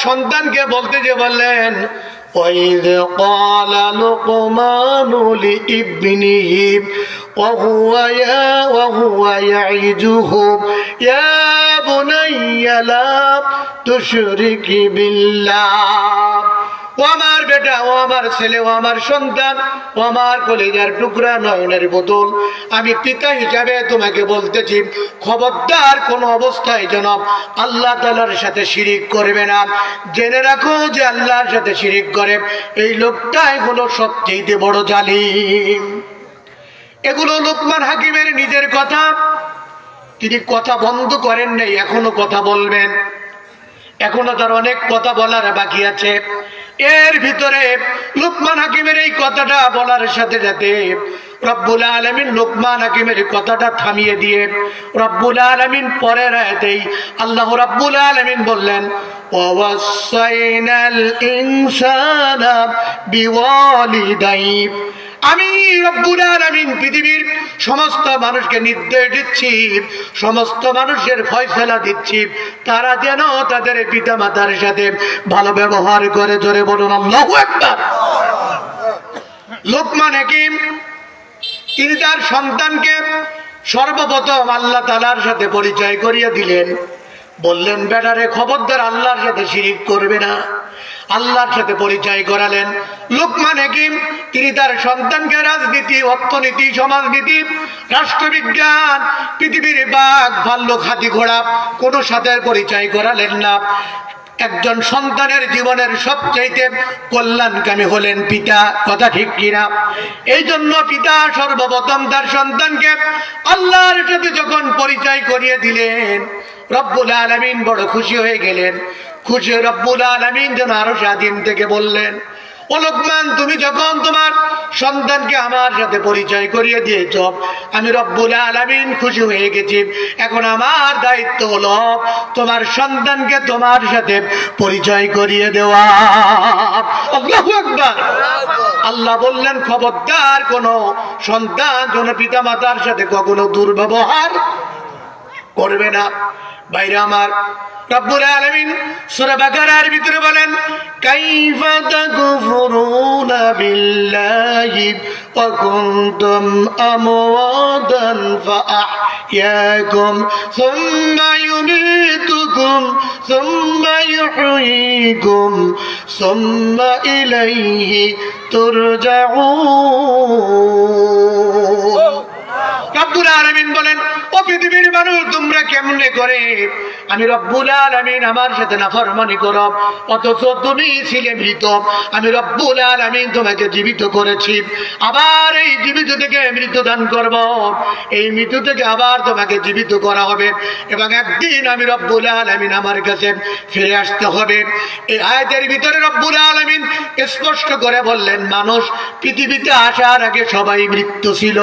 সন্তানকে বলতে যে বললেন, وَإِذْ قَالَ لُقْمَانُ لِابْنِهِ وَهُوَ يَعِظُهُ يَا بُنَيَّ لَا تُشْرِكْ بِاللَّهِ। ও আমার বেটা, ও আমার ছেলে, ও আমার সন্তান, ও আমার কলিজার টুকরা, নয়নের বোতল, আমি পিতা হিসাবে তোমাকে বলতেছি, খবরদার কোন অবস্থায় যেন আল্লাহ তাআলার সাথে শিরিক করবে না। জেনে রাখো যে আল্লাহর সাথে শিরিক করে এই লোকটাই হলো সবচেয়ে বড় জালিম। এগুলো লোকমান হাকিমের নিজের কথা, তিনি কথা বন্ধ করেন নাই, এখনো কথা বলবেন, এখনো তার অনেক কথা বলার বাকি আছে। এর ভিতরে লোকমান হাকিমের এই কথাটা বলার সাথে সাথে রব্বুল আলামিন লোকমান হাকিমের কথাটা থামিয়ে দিয়ে রব্বুল আলামিন পরের আয়াতেই আল্লাহ রব্বুল আলামিন বললেন, ওয়াসাইনাল ইনসানা বিওয়ালিদাইহি। আমি রব্বুল আলামিন পৃথিবীর সমস্ত মানুষকে নির্দেশ দিচ্ছি, সমস্ত মানুষের ফয়সালা দিচ্ছি, তারা যেন তাদের পিতা মাতার সাথে ভালো ব্যবহার করে। জোরে বলুন আল্লাহু আকবার। লোকমান হাকিম তিনি তার সন্তানকে সর্বপ্রথম আল্লাহ তাআলার সাথে পরিচয় করিয়ে দিলেন, বললেন, বেটারে খবরদার আল্লাহর সাথে শিরিক করবে না। আল্লাহর সাথে পরিচয় করালেন। লোকমান হাকিম তিনি তার সন্তানকে রাজনীতি, অর্থনীতি, সমাজনীতি, রাষ্ট্রবিজ্ঞান, পৃথিবীর বাঘ, ভাল্লুক, হাতি, ঘোড়া কোনো সাথে পরিচয় করালেন না। একজন সন্তানের জীবনের সবচাইতে কল্যাণকামী হলেন পিতা। কথা ঠিক কিনা? এই জন্য পিতা সর্বপ্রথম তার সন্তানকে আল্লাহর সাথে যখন পরিচয় করিয়ে দিলেন, রব্বুল আলামিন বড় খুশি হয়ে গেলেন। খুশি রব্বুল আলামিন যেন আরো স্বাধীন থেকে বললেন, ও লোকমান, তুমি যখন তোমার সন্তানকে আমার সাথে পরিচয় করিয়ে দিয়েছ, আমি রব্বুল আলামিন খুশি হয়ে গেছি। এখন আমার দায়িত্ব হলো তোমার সন্তানকে তোমার সাথে পরিচয় করিয়ে দেওয়া। আল্লাহু আকবার। আল্লাহ বললেন, খবরদার কোন সন্তান যেন পিতা মাতার সাথে কখনো দুর্ব্যবহার করবে না। ভাইরা আমার, রব্বুল আলামিন সূরা বাকারার ভিতরে বলেন, কাইফা তাকফুরুনা বিল্লাহি ওয়া কুনতুম আমওয়াতান ফাআহইয়াকুম সুম্মা ইউমীতুকুম সুম্মা ইউহয়ীকুম সুম্মা ইলাইহি তুরজাউন। রব্বুল আলামিন বলেন, ও পৃথিবীর মানুষ, তোমরা কেমনে করে আমি রব্বুল আলামিন আমার সাথে নাফরমানি করো, অথচ তুমি ছিলে মৃত। আমি রব্বুল আলামিন তোমাকে জীবিত করেছি, আবার এই জীবিত থেকে মৃত দান করব, এই মৃত্যু থেকে আবার তোমাকে জীবিত করা হবে, এবং একদিন আমি রব্বুল আলামিন আমার কাছে ফিরে আসতে হবে। এই আয়াতের ভিতরে রব্বুল আলামিন স্পষ্ট করে বললেন, মানুষ পৃথিবীতে আসার আগে সবাই মৃত্যু ছিল।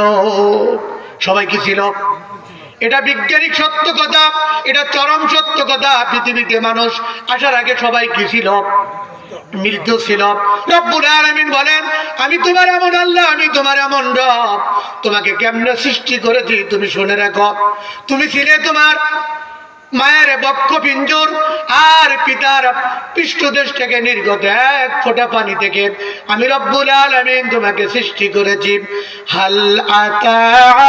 সবাই কি ছিল? এটা বৈজ্ঞানিক সত্য কথা, এটা চরম সত্য কথা। পৃথিবীতে মানুষ আসার আগে সবাই কি ছিল? মৃত্যু ছিল। রব্বুল আলামিন বলেন, আমি তোমার এমন আল্লাহ, আমি তোমার এমন রব, তোমাকে কেমনে সৃষ্টি করেছি তুমি শুনে রাখো। তুমি ছিলে তোমার মায়ের বক্ষ পিঞ্জর আর পিতার পৃষ্ঠদেশ থেকে নির্গত এক ফোঁটা পানি থেকে আমি রব্বুল আলামিন তোমাকে সৃষ্টি করেছি। হাল আতা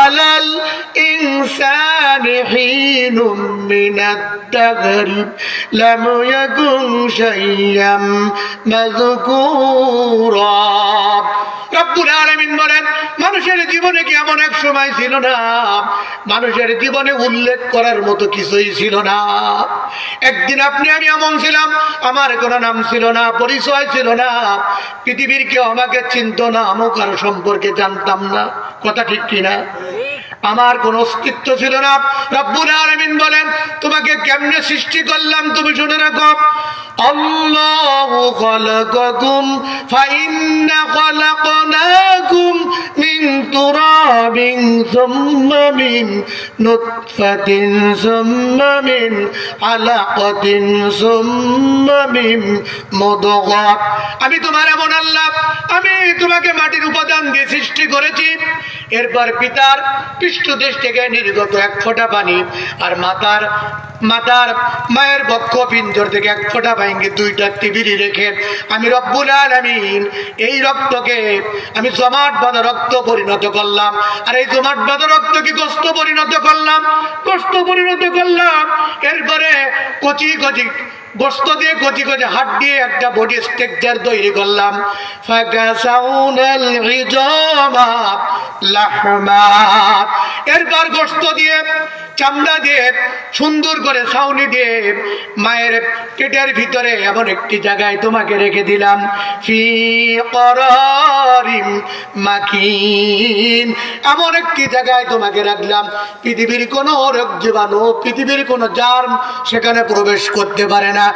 আলাল ইনসানি হিনুম মিনাদ দাহরি লাম ইয়াকুন শাইয়্যাম মাযকুরা। রব্বুল আলামিন বলেন, মানুষের জীবনে কি এমন এক সময় ছিল না, মানুষের জীবনে উল্লেখ করার মতো কিছুই ছিল না। একদিন আপনি আমি এমন ছিলাম, আমার কোনো নাম ছিল না, পরিচয় ছিল না, পৃথিবীর কেউ আমাকে চিনত না, আমি কারো সম্পর্কে জানতাম না। কথা ঠিক কিনা? আমার কোনো অস্তিত্ব ছিল না। রব্বুল আলামিন বলেন, তোমাকে কেমনে সৃষ্টি করলাম তুমি শুনে রাখো। আল্লাহু খালাকাকুম ফাইন্না খালাকনাকুম মিন তুরাবিন সুম্মা মিন নুতফাতিন সুম্মা মিন আলাকাতিন সুম্মা মিন মুদগা। আমি তোমার এমন আল্লাহ, আমি তোমাকে মাটির উপাদান দিয়ে সৃষ্টি করেছি, এরপর পিতার পৃষ্ঠদেশ থেকে নির্গত এক ফোঁটা পানি আর মাতার মাতার মায়ের বক্ষ পিঞ্জর থেকে এক ফোঁটা ভাঙ্গে দুইটা তিবিরি রেখে আমি রব্বুল আলামিন এই রক্তকে আমি জমাট বাঁধা রক্ত পরিণত করলাম। আর এই জমাট বাঁধা রক্তকে গোস্ত পরিণত করলাম, গোস্ত পরিণত করলাম। এরপরে কচি কচি গোস্ত দিয়ে কচি কচি হাত দিয়ে একটা বডি স্ট্রাকচার তৈরি করলাম। এরপর গোস্ত দিয়ে চামড়া দিয়ে সুন্দর করে ছাউনি দিয়ে মায়ের পেটের ভিতরে এমন একটি জায়গায় তোমাকে রেখে দিলাম, ফি করারিম মাকিন, এমন একটি জায়গায় তোমাকে রাখলাম পৃথিবীর কোনো রোগ জীবাণু, পৃথিবীর কোনো জার্ম সেখানে প্রবেশ করতে পারে না।